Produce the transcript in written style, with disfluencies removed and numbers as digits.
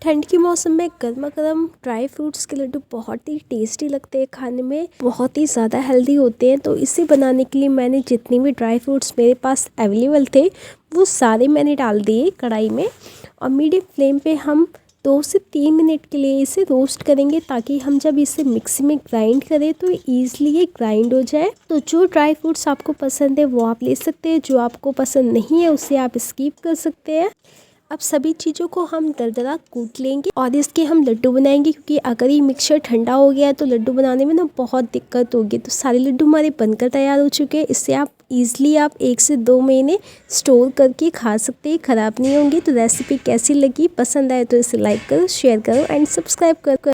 ठंड के मौसम में गर्मा गर्म ड्राई फ्रूट्स के लड्डू बहुत ही टेस्टी लगते हैं, खाने में बहुत ही ज़्यादा हेल्दी होते हैं। तो इसे बनाने के लिए मैंने जितनी भी ड्राई फ्रूट्स मेरे पास अवेलेबल थे वो सारे मैंने डाल दिए कढ़ाई में, और मीडियम फ्लेम पे हम 2 से 3 मिनट के लिए इसे रोस्ट करेंगे, ताकि हम जब इसे मिक्सी में ग्राइंड करें तो ईजिली ये ग्राइंड हो जाए। तो जो ड्राई फ्रूट्स आपको पसंद है वो आप ले सकते हैं, जो आपको पसंद नहीं है उसे आप स्किप कर सकते हैं। अब सभी चीज़ों को हम दरदरा कूट लेंगे और इसके हम लड्डू बनाएंगे, क्योंकि अगर ये मिक्सचर ठंडा हो गया तो लड्डू बनाने में ना बहुत दिक्कत होगी। तो सारे लड्डू हमारे बनकर तैयार हो चुके हैं। इससे आप ईजिली 1 से 2 महीने स्टोर करके खा सकते हैं, ख़राब नहीं होंगे। तो रेसिपी कैसी लगी, पसंद आए तो इसे लाइक करो, शेयर करो एंड सब्सक्राइब करो।